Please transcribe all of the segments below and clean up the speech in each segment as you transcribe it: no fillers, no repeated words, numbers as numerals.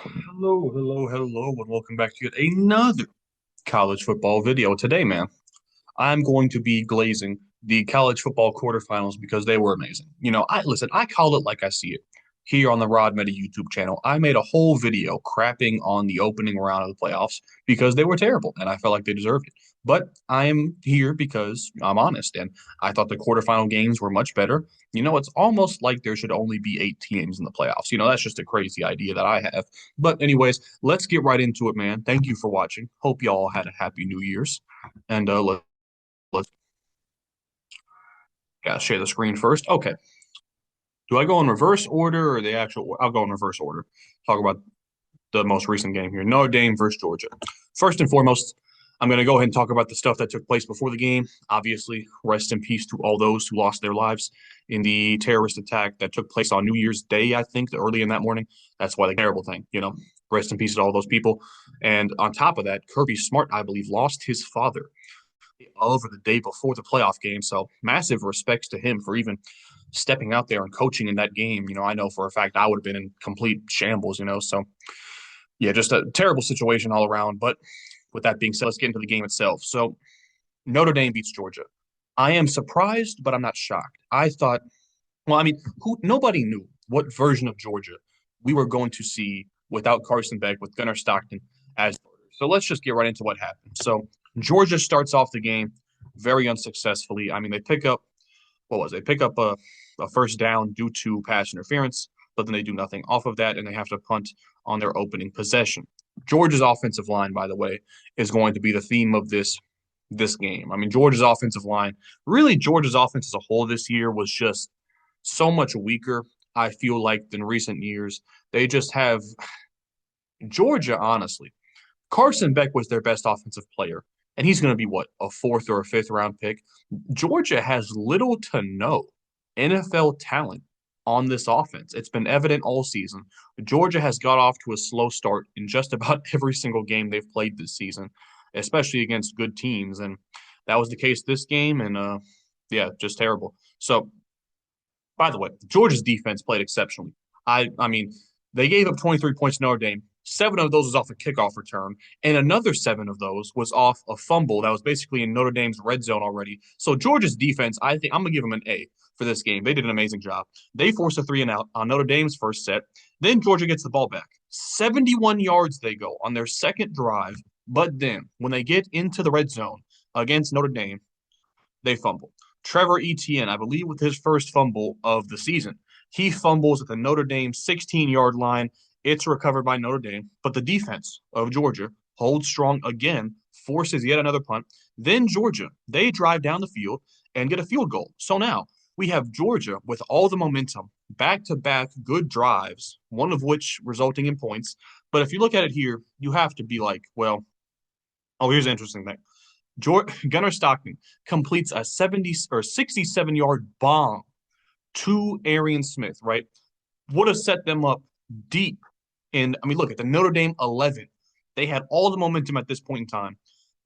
Hello, and welcome back to yet another college football video. Today, man, I'm going to be glazing the college football quarterfinals because they were amazing. I call it like I see it. Here on the Rod Meta YouTube channel, I made a whole video crapping on the opening round of the playoffs because they were terrible and I felt like they deserved it. But I am here because I'm honest, and I thought the quarterfinal games were much better. It's almost like there should only be 8 teams in the playoffs. That's just a crazy idea that I have. But anyways, let's get right into it, man. Thank you for watching. Hope you all had a happy New Year's. And let's gotta share the screen first. Okay. Do I go in reverse order or the actual? I'll go in reverse order. Talk about the most recent game here. Notre Dame versus Georgia. First and foremost, I'm going to go ahead and talk about the stuff that took place before the game. Obviously, rest in peace to all those who lost their lives in the terrorist attack that took place on New Year's Day, I think, early in that morning. That's why the terrible thing. Rest in peace to all those people. And on top of that, Kirby Smart, I believe, lost his father over the day before the playoff game. So massive respects to him for even stepping out there and coaching in that game. I know for a fact I would have been in complete shambles. So yeah, just a terrible situation all around. But with that being said, let's get into the game itself. So Notre Dame beats Georgia. I am surprised, but I'm not shocked. I thought, well, I mean, nobody knew what version of Georgia we were going to see without Carson Beck, with Gunnar Stockton as starter. So let's just get right into what happened. So Georgia starts off the game very unsuccessfully. I mean, they pick up what was it? They pick up a first down due to pass interference, but then they do nothing off of that, and they have to punt on their opening possession. Georgia's offensive line, by the way, is going to be the theme of this game. I mean, Georgia's offensive line, really, Georgia's offense as a whole this year was just so much weaker, I feel like, than recent years. They just have Georgia, honestly. Carson Beck was their best offensive player, and he's going to be what, a fourth or a fifth round pick. Georgia has little to no NFL talent on this offense. It's been evident all season. Georgia has got off to a slow start in just about every single game they've played this season, especially against good teams. And that was the case this game. And yeah, just terrible. So, by the way, Georgia's defense played exceptionally. I mean, they gave up 23 points to Notre Dame. 7 of those was off a kickoff return, and another 7 of those was off a fumble that was basically in Notre Dame's red zone already. So Georgia's defense, I think I'm gonna give them an A for this game. They did an amazing job. They forced a 3-and-out on Notre Dame's first set. Then Georgia gets the ball back. 71 yards they go on their second drive, but then when they get into the red zone against Notre Dame, they fumble. Trevor Etienne, I believe, with his first fumble of the season, he fumbles at the Notre Dame 16-yard line. It's recovered by Notre Dame, but the defense of Georgia holds strong again, forces yet another punt. Then Georgia, they drive down the field and get a field goal. So now we have Georgia with all the momentum, back to back good drives, one of which resulting in points. But if you look at it here, you have to be like, well, oh, here's an interesting thing. Gunnar Stockton completes a 70 or 67-yard bomb to Arian Smith, right? Would have set them up deep. And I mean, look at the Notre Dame 11. They had all the momentum at this point in time,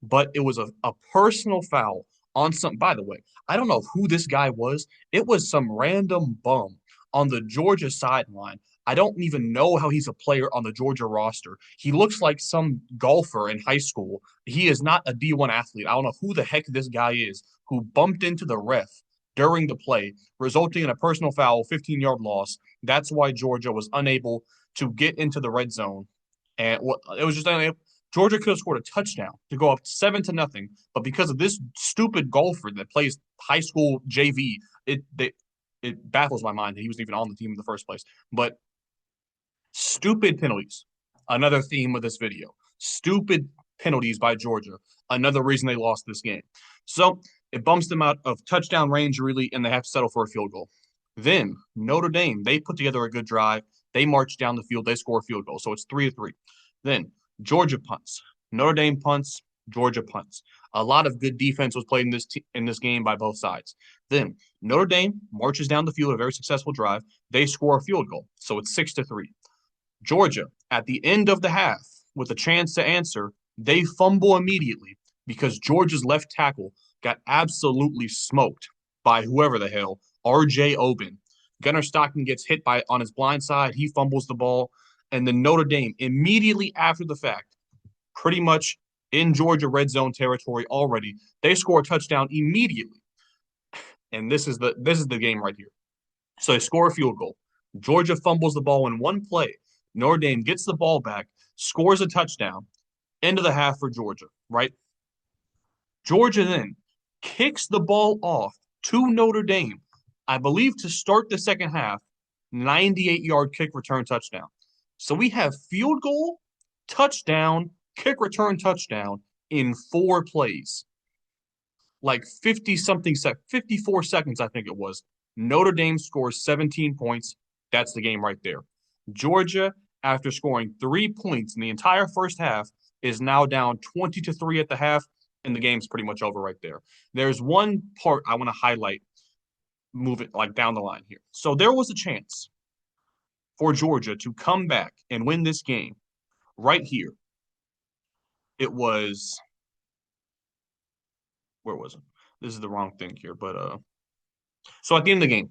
but it was a personal foul on some. By the way, I don't know who this guy was. It was some random bum on the Georgia sideline. I don't even know how he's a player on the Georgia roster. He looks like some golfer in high school. He is not a D1 athlete. I don't know who the heck this guy is who bumped into the ref during the play, resulting in a personal foul, 15-yard loss. That's why Georgia was unable to get into the red zone. And it was just unable. Georgia could have scored a touchdown to go up 7-0, but because of this stupid golfer that plays high school JV, it baffles my mind that he was even on the team in the first place. But stupid penalties, another theme of this video. Stupid penalties by Georgia, another reason they lost this game. So it bumps them out of touchdown range, really, and they have to settle for a field goal. Then Notre Dame, they put together a good drive. They march down the field. They score a field goal. So it's 3-3. Then Georgia punts. Notre Dame punts. Georgia punts. A lot of good defense was played in this game by both sides. Then Notre Dame marches down the field, a very successful drive. They score a field goal. So it's 6-3. Georgia, at the end of the half, with a chance to answer, they fumble immediately because Georgia's left tackle got absolutely smoked by whoever the hell, R.J. Oben. Gunnar Stockton gets hit on his blind side. He fumbles the ball. And then Notre Dame, immediately after the fact, pretty much in Georgia red zone territory already, they score a touchdown immediately. And this is the game right here. So they score a field goal. Georgia fumbles the ball in one play. Notre Dame gets the ball back, scores a touchdown, end of the half for Georgia, right? Georgia then kicks the ball off to Notre Dame, I believe to start the second half, 98-yard kick return touchdown. So we have field goal, touchdown, kick return touchdown in 4 plays. Like 50 something 54 seconds, I think it was. Notre Dame scores 17 points. That's the game right there. Georgia, after scoring 3 points in the entire first half, is now down 20-3 at the half, and the game's pretty much over right there. There's one part I want to highlight, move it like down the line here. So there was a chance for Georgia to come back and win this game right here. It was, where was it? This is the wrong thing here, but so at the end of the game,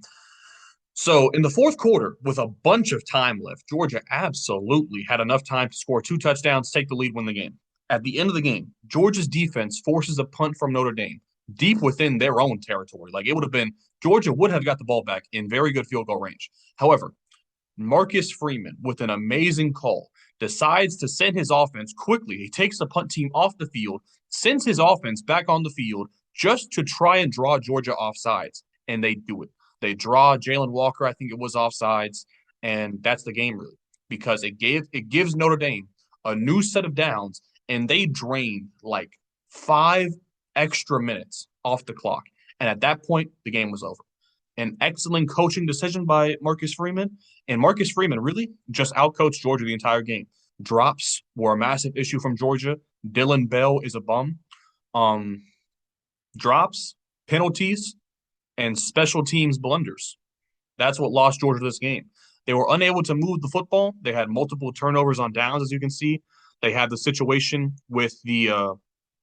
so in the fourth quarter, with a bunch of time left, Georgia absolutely had enough time to score 2 touchdowns, take the lead, win the game. At the end of the game, Georgia's defense forces a punt from Notre Dame deep within their own territory. Like it would have been, Georgia would have got the ball back in very good field goal range. However, Marcus Freeman, with an amazing call, decides to send his offense quickly. He takes the punt team off the field, sends his offense back on the field just to try and draw Georgia offsides, and they do it. They draw Jalen Walker, I think it was offsides, and that's the game really because it gives Notre Dame a new set of downs, and they drain like 5 extra minutes off the clock. And at that point, the game was over. An excellent coaching decision by Marcus Freeman. And Marcus Freeman really just outcoached Georgia the entire game. Drops were a massive issue from Georgia. Dylan Bell is a bum. Um, Drops, penalties, and special teams blunders. That's what lost Georgia this game. They were unable to move the football. They had multiple turnovers on downs, as you can see. They had the situation with the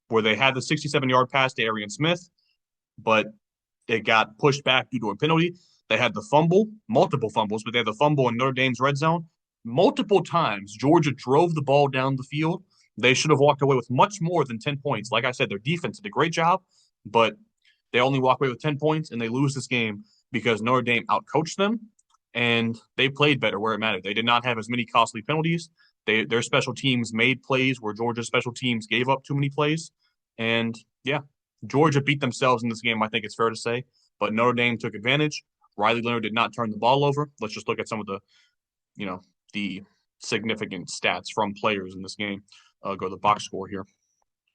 where they had the 67-yard pass to Arian Smith, but it got pushed back due to a penalty. They had the fumble, multiple fumbles, but they had the fumble in Notre Dame's red zone. Multiple times, Georgia drove the ball down the field. They should have walked away with much more than 10 points. Like I said, their defense did a great job, but they only walk away with 10 points, and they lose this game because Notre Dame outcoached them, and they played better where it mattered. They did not have as many costly penalties. Their special teams made plays where Georgia's special teams gave up too many plays. And, yeah, Georgia beat themselves in this game, I think it's fair to say. But Notre Dame took advantage. Riley Leonard did not turn the ball over. Let's just look at some of the significant stats from players in this game. Go to the box score here.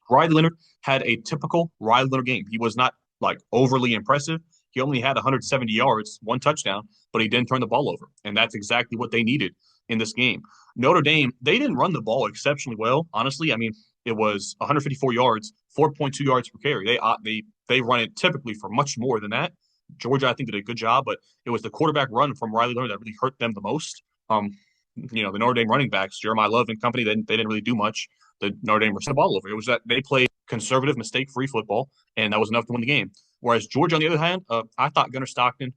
Riley Leonard had a typical Riley Leonard game. He was not like overly impressive. He only had 170 yards, 1 touchdown, but he didn't turn the ball over. And that's exactly what they needed in this game. Notre Dame, they didn't run the ball exceptionally well, honestly. I mean, it was 154 yards, 4.2 yards per carry. They run it typically for much more than that. Georgia, I think, did a good job, but it was the quarterback run from Riley Leonard that really hurt them the most. The Notre Dame running backs, Jeremiah Love and company, they didn't really do much. The Notre Dame were the ball over. It was that they played conservative, mistake-free football, and that was enough to win the game. Whereas Georgia, on the other hand, I thought Gunnar Stockton,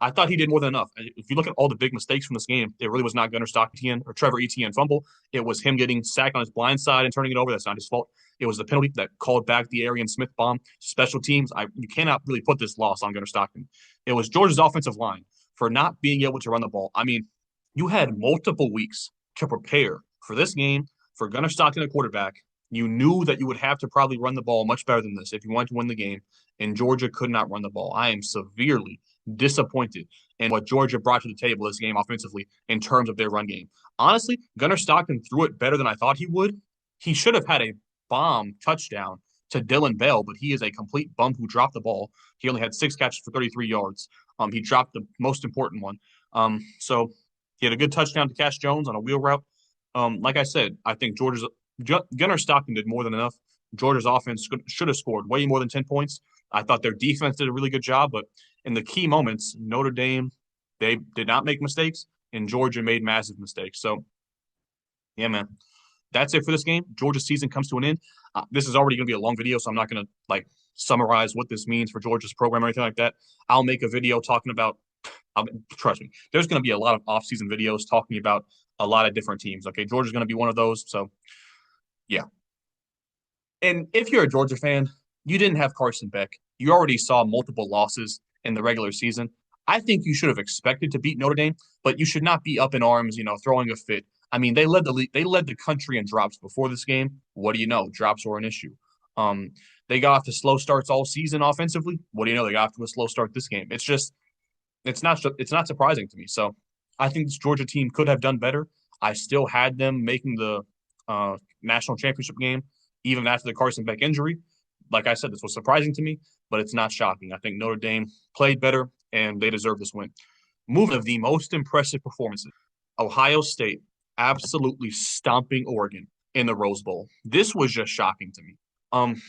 I thought he did more than enough. If you look at all the big mistakes from this game, it really was not Gunnar Stockton or Trevor Etienne fumble. It was him getting sacked on his blind side and turning it over. That's not his fault. It was the penalty that called back the Arian Smith bomb. Special teams, you cannot really put this loss on Gunnar Stockton. It was Georgia's offensive line for not being able to run the ball. I mean, you had multiple weeks to prepare for this game, for Gunnar Stockton at quarterback. You knew that you would have to probably run the ball much better than this if you wanted to win the game, and Georgia could not run the ball. I am severely disappointed in what Georgia brought to the table this game offensively in terms of their run game. Honestly, Gunnar Stockton threw it better than I thought he would. He should have had a bomb touchdown to Dylan Bell, but he is a complete bum who dropped the ball. He only had 6 catches for 33 yards. He dropped the most important one. So he had a good touchdown to Cash Jones on a wheel route. Like I said, I think Gunnar Stockton did more than enough. Georgia's offense should have scored way more than 10 points. I thought their defense did a really good job, but in the key moments, Notre Dame, they did not make mistakes, and Georgia made massive mistakes. So, yeah, man, that's it for this game. Georgia's season comes to an end. This is already going to be a long video, so I'm not going to summarize what this means for Georgia's program or anything like that. I'll make a video talking about Trust me, there's going to be a lot of off-season videos talking about a lot of different teams. Okay, Georgia's going to be one of those. So yeah, and if you're a Georgia fan, you didn't have Carson Beck. You already saw multiple losses in the regular season. I think you should have expected to beat Notre Dame, but you should not be up in arms, throwing a fit. I mean, they led the country in drops before this game. What do you know? Drops were an issue. Um, they got off to slow starts all season offensively. What do you know? They got off to a slow start this game. It's not surprising to me. So I think this Georgia team could have done better. I still had them making the national championship game even after the Carson Beck injury. Like I said, this was surprising to me, but it's not shocking. I think Notre Dame played better and they deserve this win. Moving of the most impressive performances, Ohio State absolutely stomping Oregon in the Rose Bowl. This was just shocking to me. Um,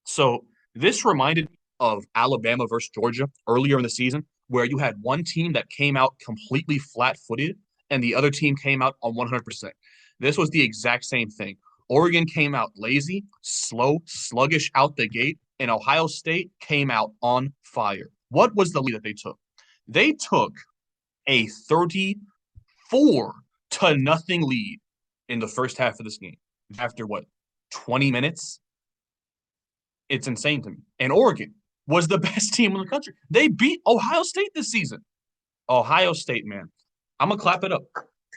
so this reminded me of Alabama versus Georgia earlier in the season, where you had one team that came out completely flat-footed and the other team came out on 100%. This was the exact same thing. Oregon came out lazy, slow, sluggish out the gate, and Ohio State came out on fire. What was the lead that they took? They took a 34 to nothing lead in the first half of this game. After what, 20 minutes? It's insane to me. And Oregon was the best team in the country. They beat Ohio State this season. Ohio State, man. I'm gonna clap it up.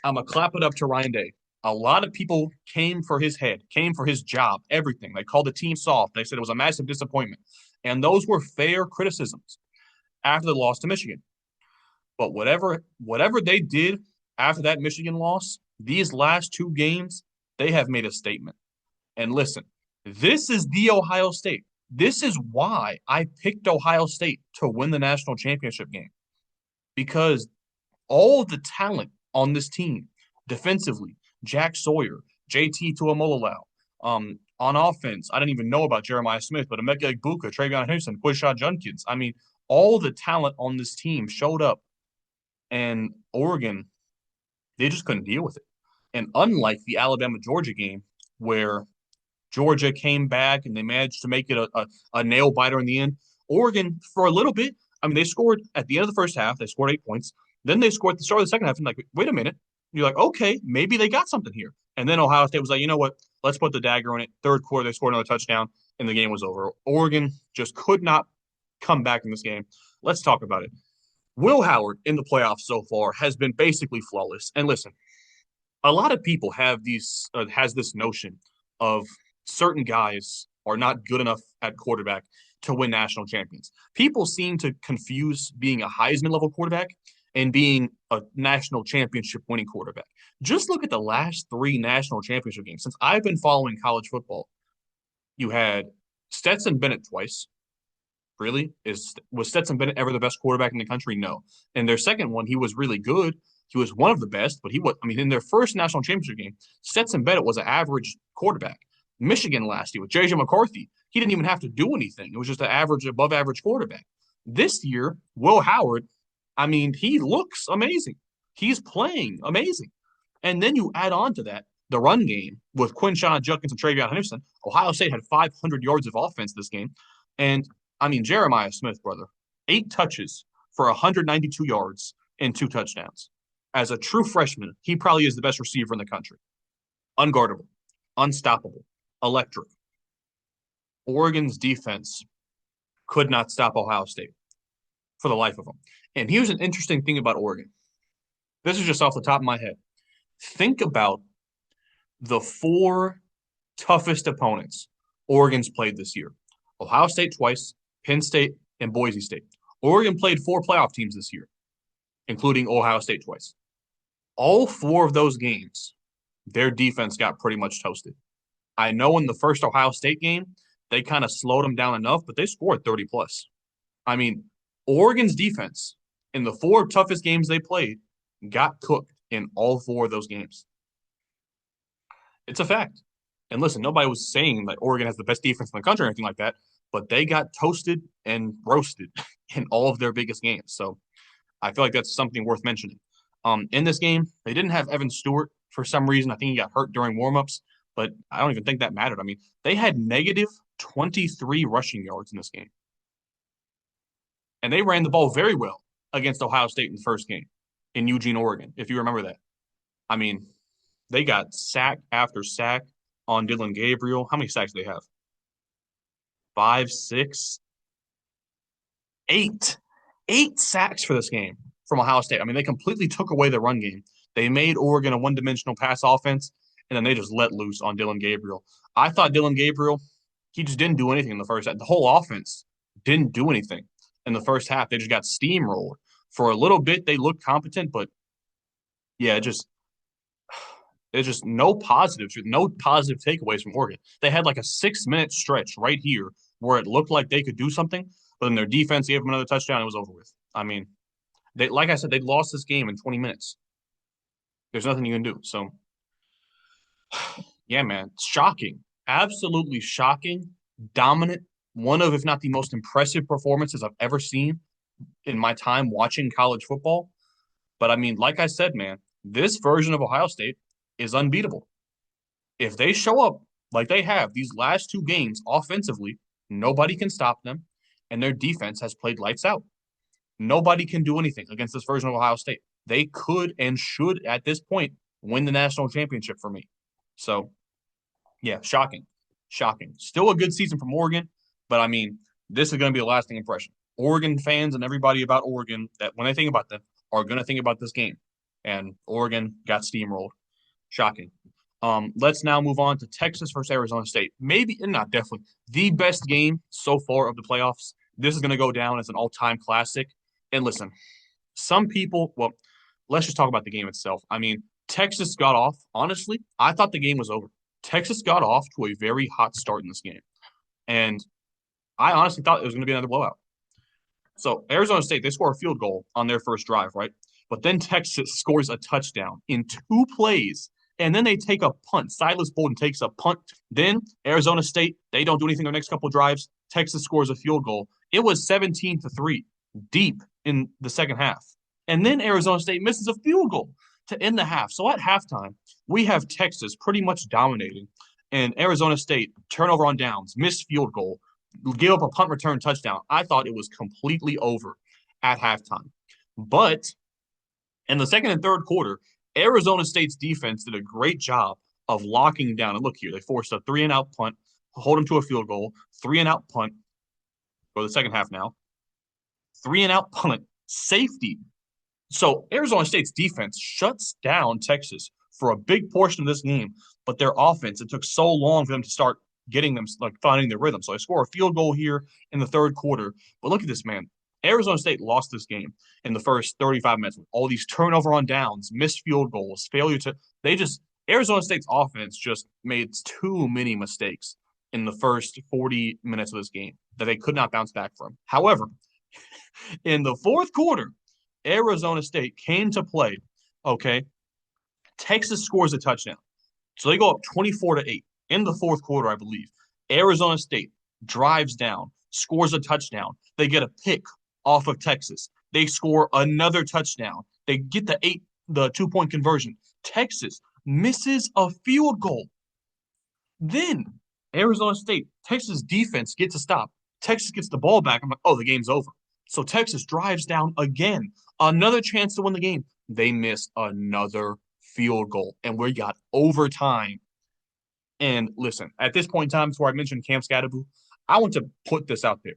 I'm gonna clap it up to Ryan Day. A lot of people came for his head, came for his job, everything. They called the team soft. They said it was a massive disappointment. And those were fair criticisms after the loss to Michigan. But whatever they did after that Michigan loss, these last two games, they have made a statement. And listen, this is the Ohio State. This is why I picked Ohio State to win the national championship game. Because all of the talent on this team, defensively, Jack Sawyer, JT Tuimoloau, on offense, I didn't even know about Jeremiah Smith, but Emeka Egbuka, Travion Henderson, Quishad Junkins. I mean, all the talent on this team showed up, and Oregon, they just couldn't deal with it. And unlike the Alabama-Georgia game, where Georgia came back and they managed to make it a nail biter in the end. Oregon, for a little bit, I mean, they scored at the end of the first half, they scored 8 points. Then they scored at the start of the second half, and like, wait a minute. You're like, okay, maybe they got something here. And then Ohio State was like, you know what? Let's put the dagger in it. Third quarter, they scored another touchdown, and the game was over. Oregon just could not come back in this game. Let's talk about it. Will Howard in the playoffs so far has been basically flawless. And listen, a lot of people has this notion of certain guys are not good enough at quarterback to win national champions. People seem to confuse being a Heisman level quarterback and being a national championship winning quarterback. Just look at the last three national championship games. Since I've been following college football, you had Stetson Bennett twice. Really? Was Stetson Bennett ever the best quarterback in the country? No. And their second one, he was really good. He was one of the best, but in their first national championship game, Stetson Bennett was an average quarterback. Michigan last year with J.J. McCarthy, he didn't even have to do anything. It was just an average, above average quarterback. This year, Will Howard, I mean, he looks amazing. He's playing amazing. And then you add on to that the run game with Quinshon Judkins and Travion Henderson. Ohio State had 500 yards of offense this game. And, I mean, Jeremiah Smith, brother, 8 touches for 192 yards and 2 touchdowns. As a true freshman, he probably is the best receiver in the country. Unguardable, unstoppable, electric. Oregon's defense could not stop Ohio State for the life of them. And here's an interesting thing about Oregon. This is just off the top of my head. Think about the 4 toughest opponents Oregon's played this year. Ohio State twice, Penn State, and Boise State. Oregon played 4 playoff teams this year, including Ohio State twice. All 4 of those games, their defense got pretty much toasted. I know in the first Ohio State game, they kind of slowed them down enough, but they scored 30 plus. I mean, Oregon's defense in the 4 toughest games they played got cooked in all 4 of those games. It's a fact. And listen, nobody was saying that Oregon has the best defense in the country or anything like that, but they got toasted and roasted in all of their biggest games. So I feel like that's something worth mentioning. In this game, they didn't have Evan Stewart for some reason. I think he got hurt during warmups, but I don't even think that mattered. I mean, they had negative 23 rushing yards in this game. And they ran the ball very well. against Ohio State in the first game in Eugene, Oregon, if you remember that. I mean, they got sack after sack on Dylan Gabriel. How many sacks do they have? Five, six, eight. Eight sacks for this game from Ohio State. I mean, they completely took away the run game. They made Oregon a one-dimensional pass offense, and then they just let loose on Dylan Gabriel. I thought Dylan Gabriel, he just didn't do anything in the first half. The whole offense didn't do anything in the first half. They just got steamrolled. For a little bit, they looked competent, but yeah, there's just no positive takeaways from Oregon. They had like a 6 minute stretch right here where it looked like they could do something, but then their defense gave them another touchdown. And it was over with. I mean, like I said, they lost this game in 20 minutes. There's nothing you can do. So, yeah, man, shocking, absolutely shocking, dominant. One of, if not the most impressive performances I've ever seen in my time watching college football. But I mean, like I said, man, this version of Ohio State is unbeatable. If they show up like they have these last two games offensively, nobody can stop them, and their defense has played lights out. Nobody can do anything against this version of Ohio State. They could and should, at this point, win the national championship for me. So, yeah, shocking. Shocking. Still a good season from Oregon, but I mean, this is going to be a lasting impression. Oregon fans and everybody about Oregon that when they think about them are going to think about this game. And Oregon got steamrolled. Shocking. Let's now move on to Texas versus Arizona State. Maybe, not definitely, the best game so far of the playoffs. This is going to go down as an all-time classic. And listen, some people, well, let's just talk about the game itself. I mean, Texas got off, honestly, I thought the game was over. Texas got off to a very hot start in this game. And I honestly thought it was going to be another blowout. So Arizona State, they score a field goal on their first drive, right? But then Texas scores a touchdown in 2 plays, and then they take a punt. Silas Bolden takes a punt. Then Arizona State, they don't do anything their next couple of drives. Texas scores a field goal. It was 17-3 deep in the second half. And then Arizona State misses a field goal to end the half. So at halftime, we have Texas pretty much dominating, and Arizona State turnover on downs, missed field goal, gave up a punt return touchdown. I thought it was completely over at halftime. But in the second and third quarter, Arizona State's defense did a great job of locking down. And look here, they forced a 3-and-out punt, hold them to a field goal, 3-and-out punt. Go to the second half now. 3-and-out punt, safety. So Arizona State's defense shuts down Texas for a big portion of this game, but their offense, it took so long for them to start getting them, like finding their rhythm. So I score a field goal here in the third quarter. But look at this, man. Arizona State lost this game in the first 35 minutes with all these turnover on downs, missed field goals, failure to Arizona State's offense just made too many mistakes in the first 40 minutes of this game that they could not bounce back from. However, in the fourth quarter, Arizona State came to play. Okay. Texas scores a touchdown. So they go up 24-8 in the fourth quarter, I believe. Arizona State drives down, scores a touchdown. They get a pick off of Texas. They score another touchdown. They get the 2-point conversion. Texas misses a field goal. Then Arizona State, Texas defense gets a stop. Texas gets the ball back. I'm like, oh, the game's over. So Texas drives down again. Another chance to win the game. They miss another field goal, and we got overtime. And listen, at this point in time, before I mentioned Cam Skattebo, I want to put this out there.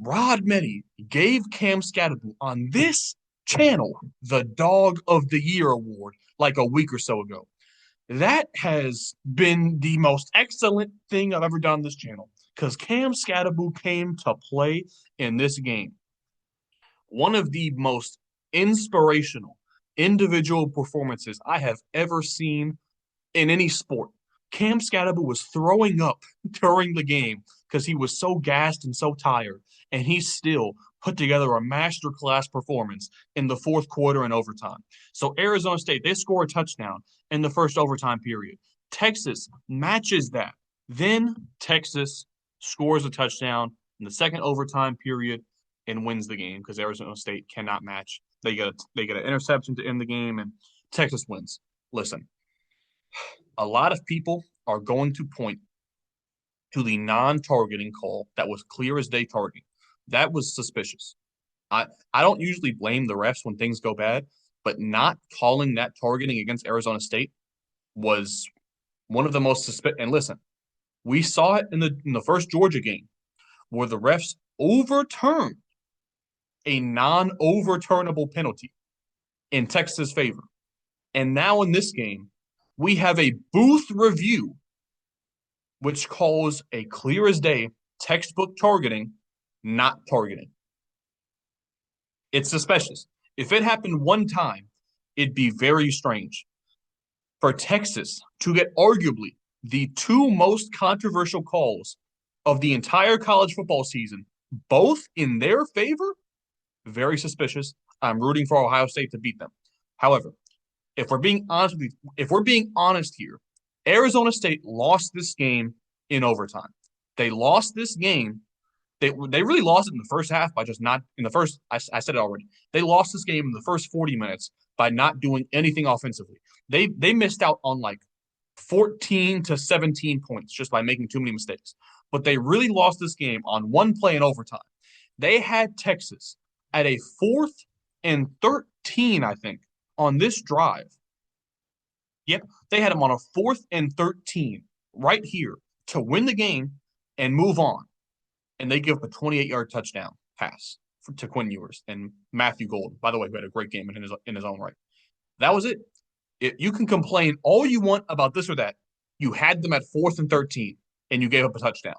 Rod Meddy, gave Cam Skattebo on this channel the Dog of the Year award like a week or so ago. That has been the most excellent thing I've ever done on this channel because Cam Skattebo came to play in this game. One of the most inspirational individual performances I have ever seen in any sport. Cam Skattebo was throwing up during the game because he was so gassed and so tired, and he still put together a masterclass performance in the fourth quarter and overtime. So Arizona State, they score a touchdown in the first overtime period. Texas matches that. Then Texas scores a touchdown in the second overtime period and wins the game because Arizona State cannot match. They get an interception to end the game, and Texas wins. Listen, a lot of people are going to point to the non-targeting call that was clear as day targeting. That was suspicious. I don't usually blame the refs when things go bad, but not calling that targeting against Arizona State was one of the most suspect. And listen, we saw it in the first Georgia game where the refs overturned a non-overturnable penalty in Texas' favor. And now in this game, we have a booth review which calls a clear as day textbook targeting, not targeting. It's suspicious. If it happened one time, it'd be very strange. For Texas to get arguably the two most controversial calls of the entire college football season, both in their favor, very suspicious. I'm rooting for Ohio State to beat them. However, if we're being honest here, Arizona State lost this game in overtime. They lost this game. They really lost it in the first half by just not in the first. I said it already. They lost this game in the first 40 minutes by not doing anything offensively. They missed out on like 14 to 17 points just by making too many mistakes. But they really lost this game on one play in overtime. They had Texas at a 4th and 13, I think, on this drive. Yep, they had them on a 4th and 13 right here to win the game and move on. And they give up a 28-yard touchdown pass to Quinn Ewers and Matthew Golden. By the way, who had a great game in his own right. That was it. You can complain all you want about this or that. You had them at 4th and 13, and you gave up a touchdown.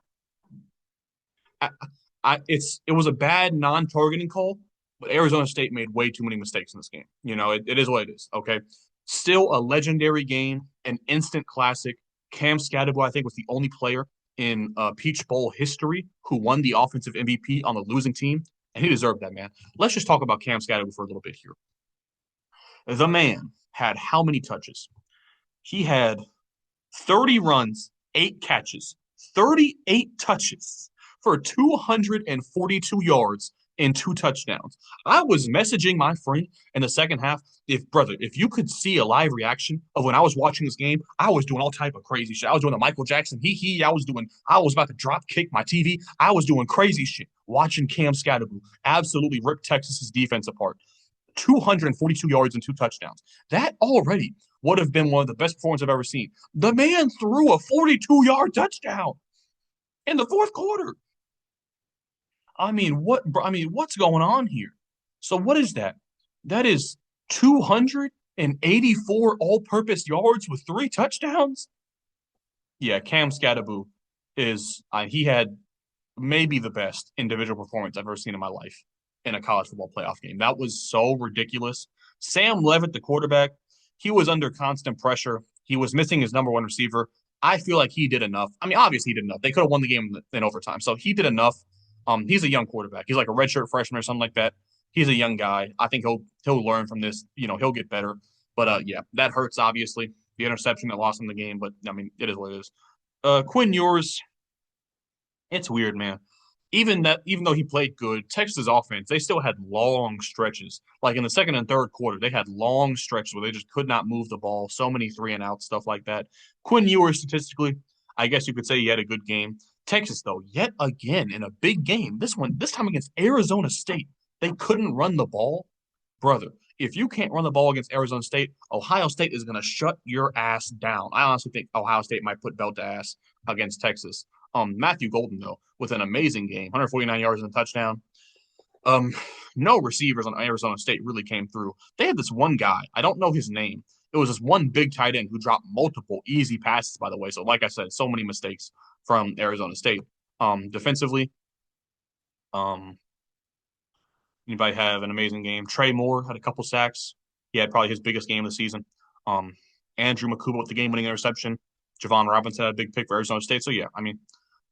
It was a bad non-targeting call, but Arizona State made way too many mistakes in this game. It is what it is. Okay, still a legendary game, an instant classic. Cam Skattebo, I think, was the only player in Peach Bowl history who won the offensive MVP on the losing team, and he deserved that, man. Let's just talk about Cam Skattebo for a little bit here. The man had how many touches? He had 30 runs, 8 catches, 38 touches for 242 yards and 2 touchdowns. I was messaging my friend in the second half, if you could see a live reaction of when I was watching this game, I was doing all type of crazy shit. I was doing the Michael Jackson he. I was about to drop kick my TV. I was doing crazy shit watching Cam Skattebo absolutely rip Texas's defense apart. 242 yards and 2 touchdowns. That already would have been one of the best performances I've ever seen. The man threw a 42-yard touchdown in the fourth quarter. What's going on here? So what is that? That is 284 all-purpose yards with 3 touchdowns. Yeah, Cam Skattebo he had maybe the best individual performance I've ever seen in my life in a college football playoff game. That was so ridiculous. Sam Levitt, the quarterback, he was under constant pressure. He was missing his number one receiver. I feel like he did enough. I mean, obviously he did enough. They could have won the game in overtime. So he did enough. He's a young quarterback. He's like a redshirt freshman or something like that. He's a young guy. I think he'll learn from this. He'll get better. But yeah, that hurts obviously. The interception that lost him the game, but I mean, it is what it is. Quinn Ewers, it's weird, man. Even though he played good, Texas offense, they still had long stretches. Like in the second and third quarter, they had long stretches where they just could not move the ball. So many 3-and-out, stuff like that. Quinn Ewers, statistically, I guess you could say he had a good game. Texas, though, yet again in a big game. This time against Arizona State, they couldn't run the ball. Brother, if you can't run the ball against Arizona State, Ohio State is going to shut your ass down. I honestly think Ohio State might put belt to ass against Texas. Matthew Golden, though, with an amazing game, 149 yards and a touchdown. No receivers on Arizona State really came through. They had this one guy. I don't know his name. It was this one big tight end who dropped multiple easy passes, by the way. So, like I said, so many mistakes from Arizona State. Defensively, anybody have an amazing game? Trey Moore had a couple sacks. He had probably his biggest game of the season. Andrew Makuba with the game-winning interception. Javon Robinson had a big pick for Arizona State. So, yeah, I mean,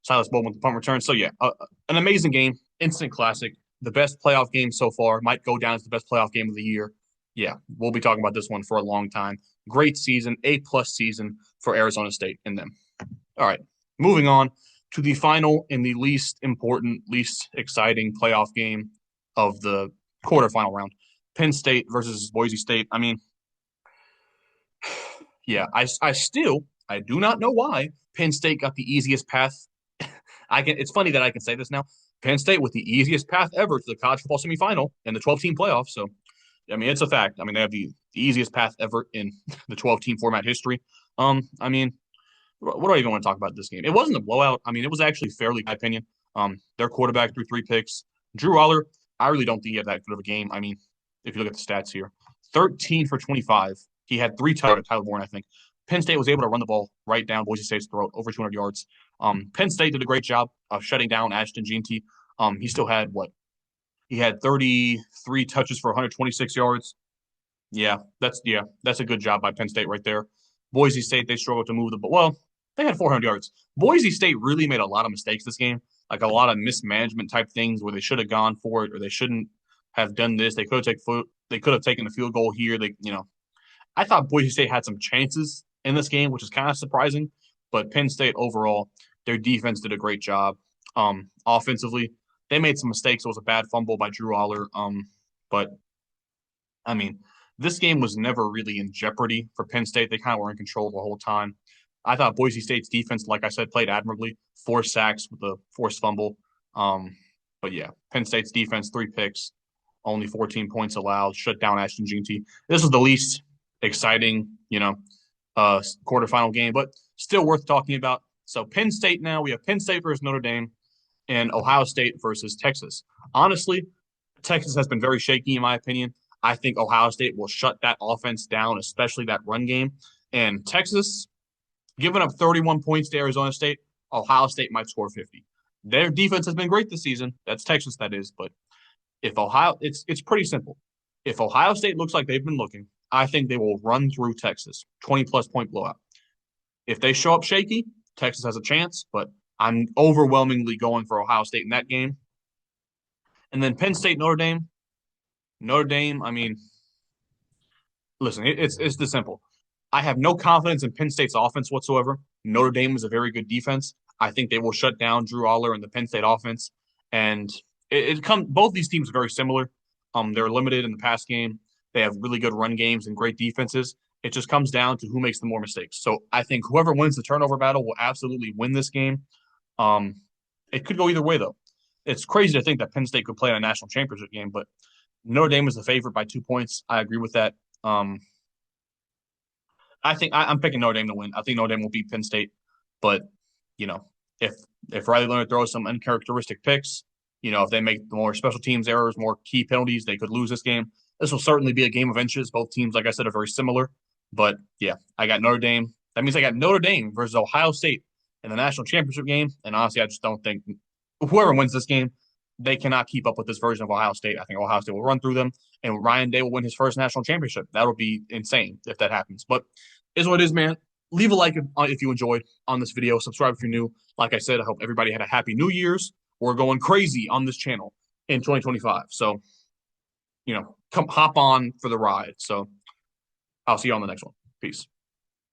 Silas Bowman with the punt return. So, yeah, an amazing game, instant classic, the best playoff game so far. Might go down as the best playoff game of the year. Yeah, we'll be talking about this one for a long time. Great season, A-plus season for Arizona State and them. All right, moving on to the final and the least important, least exciting playoff game of the quarterfinal round. Penn State versus Boise State. I mean, yeah, I do not know why Penn State got the easiest path. It's funny that I can say this now. Penn State with the easiest path ever to the college football semifinal and the 12-team playoff. So, I mean, it's a fact. I mean, they have the easiest path ever in the 12-team format history. I mean, what do I even want to talk about this game? It wasn't a blowout. I mean, it was actually fairly, in my opinion. Their quarterback threw 3 picks. Drew Aller, I really don't think he had that good of a game. I mean, if you look at the stats here, 13 for 25. He had 3 touchdowns. Tyler Bourne, I think. Penn State was able to run the ball right down Boise State's throat, over 200 yards. Penn State did a great job of shutting down Ashton Jeanty. He still had what? He had 33 touches for 126 yards. That's a good job by Penn State right there. Boise State, they struggled to move the ball. Well, they had 400 yards. Boise State really made a lot of mistakes this game, like a lot of mismanagement type things where they should have gone for it or they shouldn't have done this. They could have taken a field goal here. I thought Boise State had some chances in this game, which is kind of surprising. But Penn State overall, their defense did a great job. Offensively, they made some mistakes. It was a bad fumble by Drew Aller. But I mean, this game was never really in jeopardy for Penn State. They kind of were in control the whole time. I thought Boise State's defense, like I said, played admirably. 4 sacks with a forced fumble. But yeah, Penn State's defense, 3 picks, only 14 points allowed, shut down Ashton Jeanty. This was the least exciting, quarterfinal game, but still worth talking about. So Penn State now, we have Penn State versus Notre Dame and Ohio State versus Texas. Honestly, Texas has been very shaky, in my opinion. I think Ohio State will shut that offense down, especially that run game. And Texas, giving up 31 points to Arizona State, Ohio State might score 50. Their defense has been great this season. That's Texas, that is. But if Ohio, it's pretty simple. If Ohio State looks like they've been looking, I think they will run through Texas, 20-plus point blowout. If they show up shaky, Texas has a chance, but I'm overwhelmingly going for Ohio State in that game. And then Penn State, Notre Dame. Notre Dame, I mean, listen, it's this simple. I have no confidence in Penn State's offense whatsoever. Notre Dame is a very good defense. I think they will shut down Drew Aller and the Penn State offense. And both these teams are very similar. They're limited in the pass game. They have really good run games and great defenses. It just comes down to who makes the more mistakes. So I think whoever wins the turnover battle will absolutely win this game. It could go either way, though. It's crazy to think that Penn State could play in a national championship game, but Notre Dame is the favorite by 2 points. I agree with that. I think I'm picking Notre Dame to win. I think Notre Dame will beat Penn State, but you know, if Riley Leonard throws some uncharacteristic picks, if they make more special teams errors, more key penalties, they could lose this game. This will certainly be a game of inches. Both teams, like I said, are very similar. But yeah, I got Notre Dame. That means I got Notre Dame versus Ohio State in the national championship game. And honestly, I just don't think whoever wins this game, they cannot keep up with this version of Ohio State. I think Ohio State will run through them, and Ryan Day will win his first national championship. That'll be insane if that happens. But is what it is, man. Leave a like if you enjoyed on this video. Subscribe if you're new. Like I said, I hope everybody had a happy New Year's. We're going crazy on this channel in 2025. So, come hop on for the ride. So I'll see you on the next one. Peace.